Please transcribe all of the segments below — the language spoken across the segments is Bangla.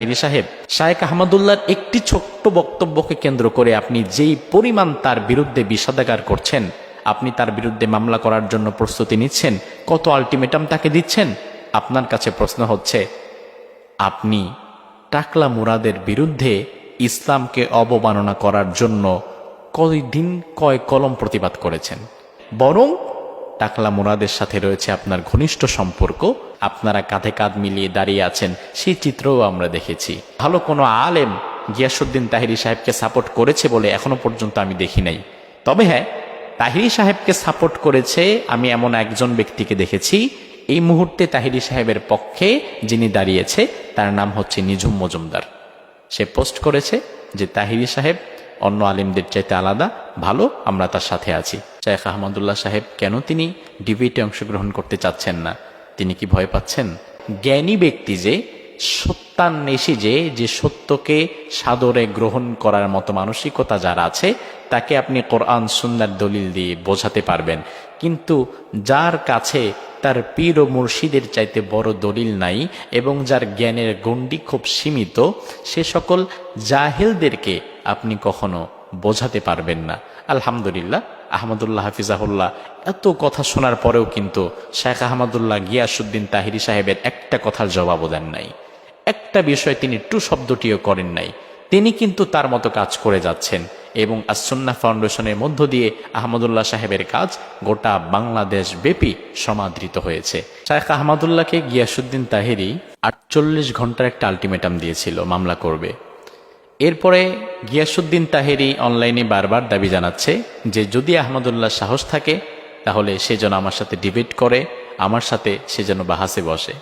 সাহেব, শায়েখ আহমদুল্লাহর একটি ছোট্ট বক্তব্যকে কেন্দ্র করে আপনি যেই পরিমাণ তার বিরুদ্ধে বিষাদাগার করছেন, আপনি তার বিরুদ্ধে মামলা করার জন্য প্রস্তুতি নিচ্ছেন, কত আলটিমেটাম তাকে দিচ্ছেন। আপনার কাছে প্রশ্ন হচ্ছে, আপনি টাকলা মুরাদের বিরুদ্ধে ইসলামকে অবমাননা করার জন্য কয়দিন কয় কলম প্রতিবাদ করেছেন, বরং টাকলা মুরাদের সাথে রয়েছে আপনার ঘনিষ্ঠ সম্পর্ক, আপনারা কাঁধে কাঁধ মিলিয়ে দাঁড়িয়ে আছেন, সেই চিত্রও আমরা দেখেছি। ভালো কোনো আলেম গিয়াসউদ্দিন তাহিরি সাহেবকে সাপোর্ট করেছে বলে এখনো পর্যন্ত আমি দেখি নাই। তবে হ্যাঁ, তাহিরি সাহেবকে সাপোর্ট করেছে আমি এমন একজন ব্যক্তিকে দেখেছি এই মুহূর্তে তাহিরি সাহেবের পক্ষে যিনি দাঁড়িয়েছে, তার নাম হচ্ছে নিঝুম মজুমদার। সে পোস্ট করেছে যে তাহিরি সাহেব অন্য আলিমদের চাইতে আলাদা, ভালো, আমরা তার সাথে আছি। শায়েখ আহমদুল্লাহ সাহেব কেন তিনি ডিবেটে অংশগ্রহণ করতে চাচ্ছেন না? তিনি কি ভয় পাচ্ছেন? জ্ঞানী ব্যক্তি যে, সত্যান্বেষী যে সত্যকে সাদরে গ্রহণ করার মতো মানসিকতা যার আছে, তাকে আপনি কোরআন সুন্নাহর দলিল দিয়ে বোঝাতে পারবেন। কিন্তু যার কাছে তার পীর ও মুর্শিদের চাইতে বড় দলিল নাই এবং যার জ্ঞানের গণ্ডি খুব সীমিত, সে সকল জাহেলদেরকে আপনি কখনো বোঝাতে পারবেন না। আলহামদুলিল্লাহ, আহমদুল্লাহ হাফিজাহুল্লাহ এত কথা শোনার পরেও কিন্তু শায়েখ আহমদুল্লাহ গিয়াসউদ্দিন তাহিরি সাহেবের একটা কথার জবাবও দেন নাই, একটা বিষয় তিনি টু শব্দটিও করেন নাই। তিনি কিন্তু তার মতো কাজ করে যাচ্ছেন এবং আস-সুন্নাহ ফাউন্ডেশনের মধ্য দিয়ে আহমদুল্লাহ সাহেবের কাজ গোটা বাংলাদেশ ব্যাপী সমাদৃত হয়েছে। শায়েখ আহমদুল্লাহকে গিয়াসউদ্দিন তাহিরি 48 ঘন্টার একটা আলটিমেটাম দিয়েছিল, মামলা করবে। এরপরে গিয়াসউদ্দিন তাহিরি অনলাইনে বারবার দাবি জানাচ্ছে যে যদি আহমদুল্লাহ সাহস থাকে তাহলে সে যেন আমার সাথে ডিবেট করে, আমার সাথে সে যেন বাহাসে বসে।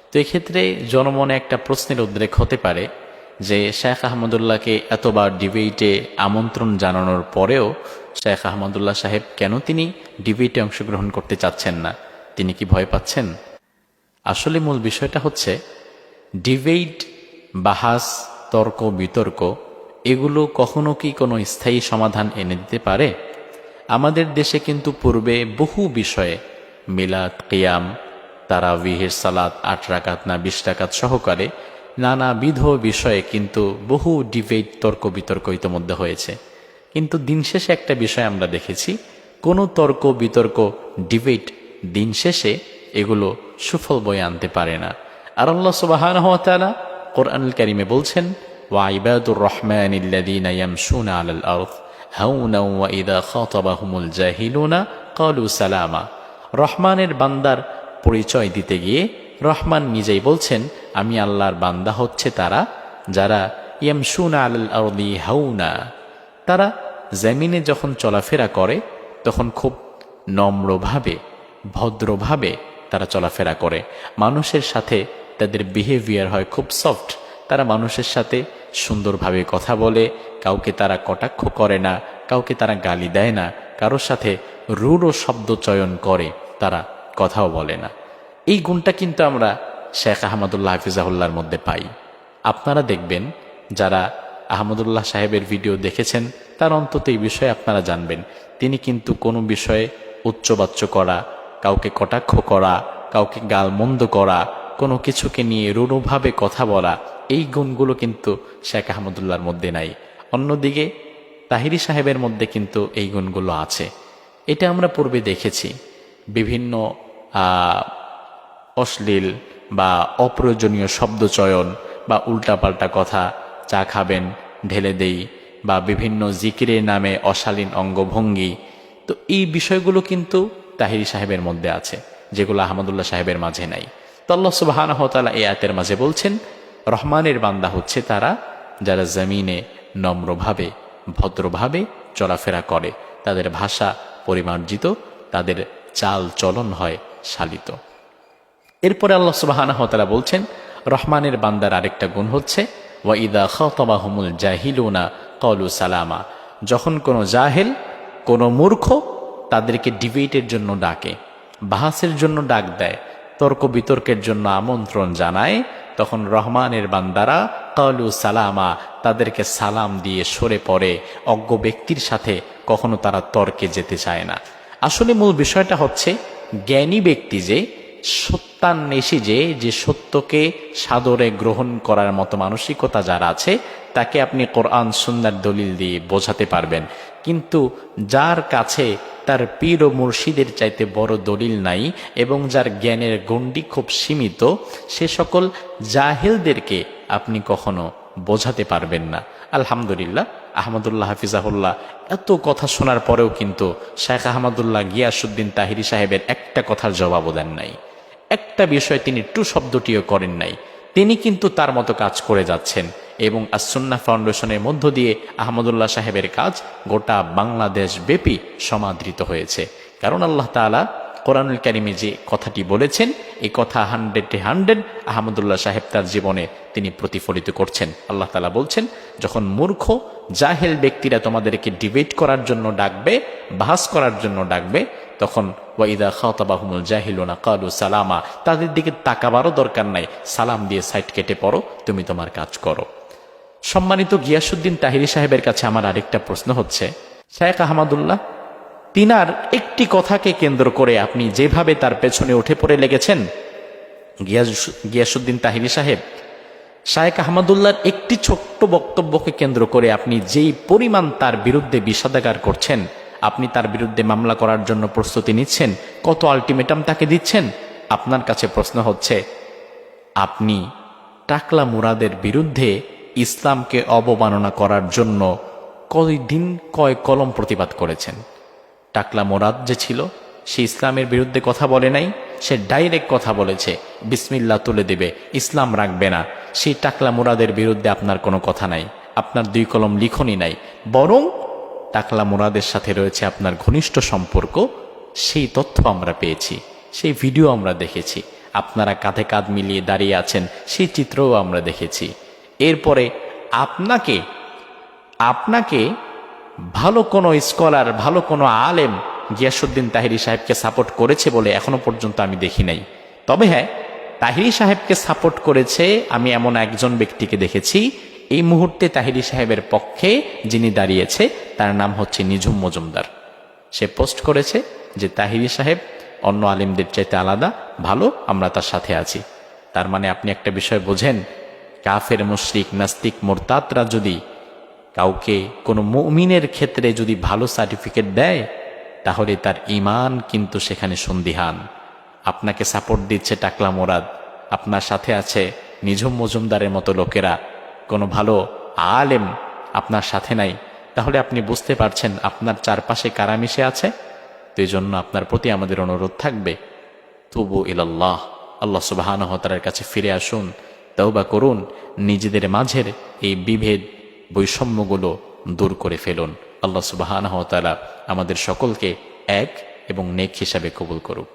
তো এক্ষেত্রে জনমনে একটা প্রশ্নের উদ্রেক হতে পারে যে শায়েখ আহমদুল্লাহকে এতবার ডিবেটে আমন্ত্রণ জানানোর পরেও শায়েখ আহমদুল্লাহ সাহেব কেন তিনি ডিবেটে অংশগ্রহণ করতে চাচ্ছেন না? তিনি কি ভয় পাচ্ছেন? আসলে মূল বিষয়টা হচ্ছে, ডিবেট, বাহাস, তর্ক বিতর্ক এগুলো কখনো কি কোনো স্থায়ী সমাধান এনে দিতে পারে? আমাদের দেশে কিন্তু পূর্বে বহু বিষয়ে মিলাদ, কিয়াম, তারাবিহের সালাত 8 রাকাত না 20 রাকাত সহকারে নানাবিধ বিষয়ে কিন্তু বহু ডিবেট, তর্ক বিতর্ক ইতোমধ্যে হয়েছে। কিন্তু দিন শেষে একটা বিষয় আমরা দেখেছি, কোনো তর্ক বিতর্ক, ডিবেট দিন শেষে এগুলো সুফল বয়ে আনতে পারে না। আর আল্লাহ সুবহানাহু ওয়া তাআলা কোরআনুল কারীমে বলছেন, ওয়া ইবাদুর রহমানিল্লাযীনা ইয়ামশুনা আলাল আরদ হাওনা ওয়া ইযা খাতাবাহুমুল জাহিলুনা ক্বালু সালামা। রহমানের বান্দার পরিচয় দিতে গিয়ে রহমান নিজেই বলছেন, আমি আল্লাহর বান্দা হচ্ছে তারা যারা ইয়ামশুনা আলাল আরদি হাওনা, তারা জমিনে যখন চলাফেরা করে তখন খুব নম্রভাবে, ভদ্রভাবে তারা চলাফেরা করে। মানুষের সাথে তাদের বিহেভিয়ার হয় খুব সফট, তারা মানুষের সাথে সুন্দরভাবে কথা বলে, কাউকে তারা কটাক্ষ করে না, কাউকে তারা গালি দেয় না, কারোর সাথে রূঢ় শব্দ চয়ন করে তারা কথাও বলে না। এই গুণটা কিন্তু আমরা শেখ আহমদুল্লাহ হাফিজাহুল্লাহর মধ্যে পাই। আপনারা দেখবেন, যারা আহমদুল্লাহ সাহেবের ভিডিও দেখেছেন তার অন্তত এই বিষয়ে আপনারা জানবেন, তিনি কিন্তু কোনো বিষয়ে উচ্চবাচ্য করা, কাউকে কটাক্ষ করা, কাউকে গালমন্দ করা, কোনো কিছুকে নিয়ে রূঢ়ভাবে কথা বলা, এই গুণগুলো কিন্তু শেখ আহমদুল্লাহর মধ্যে নাই। অন্যদিকে তাহিরি সাহেবের মধ্যে কিন্তু এই গুণগুলো আছে। এটা আমরা পূর্বে দেখেছি। বিভিন্ন অশ্লীল বা অপ্রয়োজনীয় শব্দচয়ন বা উল্টাপাল্টা কথা, চা খাবেন ঢেলে দেই, বা বিভিন্ন জিকিরের নামে অশালীন অঙ্গভঙ্গি, তো এই বিষয়গুলো কিন্তু তাহিরি সাহেবের মধ্যে আছে, যেগুলো আহমদুল্লাহ সাহেবের মাঝে নাই। তো আল্লাহ সুবহানাহু ওয়া তাআলা এই আয়াতের মাঝে বলছেন, রহমানের বান্দা হচ্ছে তারা যারা জমিনে নম্রভাবে, ভদ্রভাবে চলাফেরা করে, তাদের ভাষা পরিমার্জিত, তাদের চাল চলন হয় শালিত। এরপরে আল্লাহ সুবহানাহু ওয়া তাআলা বলছেন, রহমানের বান্দার আরেকটা গুণ হচ্ছে ওয়া ইযা খাতাবাহুমুল জাহিলুনা ক্বালু সালামা। যখন কোনো জাহেল, কোনো মূর্খ তাদেরকে ডিবেটের জন্য ডাকে, বাহাসের জন্য ডাক দেয়, তর্ক বিতর্কের জন্য আমন্ত্রণ জানায়, তখন রহমানের বান্দারা ক্বালু সালামা, তাদেরকে সালাম দিয়ে সরে পড়ে। অজ্ঞ ব্যক্তির সাথে কখনো তারা তর্কে যেতে চায় না। আসলে মূল বিষয়টা হচ্ছে, জ্ঞানী ব্যক্তি যে সত্যান্বেষী যে সত্যকে সাদরে গ্রহণ করার মতো মানসিকতা যার আছে তাকে আপনি কোরআন সুন্নাহর দলিল দিয়ে বোঝাতে পারবেন। কিন্তু যার কাছে তার পীর ও মুর্শিদের চাইতে বড় দলিল নাই এবং যার জ্ঞানের গণ্ডি খুব সীমিত, সে সকল জাহেলদেরকে আপনি কখনো বোঝাতে পারবেন না। আলহামদুলিল্লাহ, আহমদুল্লাহ হাফিজাহুল্লাহ এত কথা শোনার পরেও কিন্তু শেখ আহমদুল্লাহ গিয়াসউদ্দিন তাহিরি সাহেবের একটা কথার জবাবও দেন নাই, একটা বিষয় তিনি টু শব্দটিও করেন নাই। তিনি কিন্তু তার মতো কাজ করে যাচ্ছেন এবং আসুন্নাহ ফাউন্ডেশনের মধ্য দিয়ে আহমদুল্লাহ সাহেবের কাজ গোটা বাংলাদেশ ব্যাপী সমাদৃত হয়েছে। কারণ আল্লাহ তাআলা কোরআনুল কারিমে যে কথাটি বলেছেন, এই কথা 100 আহমদুল্লাহ সাহেব তার জীবনে তিনি প্রতিফলিত করছেন। আল্লাহ তাআলা বলছেন, যখন মূর্খ জাহেল ব্যক্তিরা তোমাদেরকে ডিবেট করার জন্য ডাকবে, বাহাস করার জন্য ডাকবে, তখন ওয়াইদা খাতাবাহুমুল জাহিলুনা ক্বালু সালামা, তাদের দিকে তাকাবারও দরকার নাই, সালাম দিয়ে সাইড কেটে পড়ো, তুমি তোমার কাজ করো। সম্মানিত গিয়াসউদ্দিন তাহিরি সাহেবের কাছে আমার আরেকটা প্রশ্ন হচ্ছে, শেখ আহমদুল্লাহ তিনার একটি কথাকে কেন্দ্র করে আপনি যেভাবে তার পেছনে উঠে পড়ে লেগেছেন, গিয়াসউদ্দিন তাহিরি সাহেব শায়েখ আহমদুল্লাহর একটি ছোট্ট বক্তব্যকে কেন্দ্র করে আপনি যেই পরিমাণ তার বিরুদ্ধে বিষাদাগার করছেন, আপনি তার বিরুদ্ধে মামলা করার জন্য প্রস্তুতি নিচ্ছেন, কত আলটিমেটাম তাকে দিচ্ছেন, আপনার কাছে প্রশ্ন হচ্ছে, আপনি টাকলা মুরাদের বিরুদ্ধে ইসলামকে অবমাননা করার জন্য কয় কলম প্রতিবাদ করেছেন? টাকলা মুরাদ যে ছিল, সে ইসলামের বিরুদ্ধে কথা বলে নাই, সে ডাইরেক্ট কথা বলেছে বিসমিল্লাহ তুলে দেবে, ইসলাম রাখবে না। সেই টাকলা মুরাদের বিরুদ্ধে আপনার কোনো কথা নাই, আপনার 2 কলম লিখনই নাই, বরং টাকলা মুরাদের সাথে রয়েছে আপনার ঘনিষ্ঠ সম্পর্ক। সেই তথ্য আমরা পেয়েছি, সেই ভিডিও আমরা দেখেছি, আপনারা কাঁধে কাঁধ মিলিয়ে দাঁড়িয়ে আছেন, সেই চিত্রও আমরা দেখেছি। এরপরে আপনাকে ভালো কোনো স্কলার, ভালো কোনো আলেম গিয়াসউদ্দিন তাহিরি সাহেবকে সাপোর্ট করেছে বলে এখনো পর্যন্ত আমি দেখি নাই। তবে হ্যাঁ, তাহিরি সাহেবকে সাপোর্ট করেছে আমি এমন একজন ব্যক্তিকে দেখেছি এই মুহূর্তে তাহিরি সাহেবের পক্ষে, যিনি দাঁড়িয়েছে, তার নাম হচ্ছে নিঝুম মজুমদার। সে পোস্ট করেছে যে তাহিরি সাহেব অন্য আলেমদের চাইতে আলাদা, ভালো, আমরা তার সাথে আছি। তার মানে আপনি একটা বিষয় বোঝেন, কাফের, মুশরিক, নাস্তিক, মুরতাদরা যদি কাউকে কোনো মুমিনের ক্ষেত্রে যদি ভালো সার্টিফিকেট দেয়, তাহলে তার ঈমান কিন্তু সেখানে সন্দিহান। আপনাকে সাপোর্ট দিচ্ছে টাকলা মুরাদ, আপনার সাথে আছে নিঝুম মজুমদারের মতো লোকেরা, কোনো ভালো আলেম আপনার সাথে নাই, তাহলে আপনি বুঝতে পারছেন আপনার চারপাশে কারা মিশে আছে। তো এই জন্য আপনার প্রতি আমাদের অনুরোধ থাকবে, তুবু ইলাল্লাহ, আল্লাহ সুবহানাহু ওয়া তাআলার কাছে ফিরে আসুন, তওবা করুন, নিজেদের মাঝের এই বিভেদ, বৈষম্যগুলো দূর করে ফেলুন। আল্লাহ সুবহানাহু ওয়া তাআলা আমাদের সকলকে এক এবং নেক হিসাবে কবুল করুক।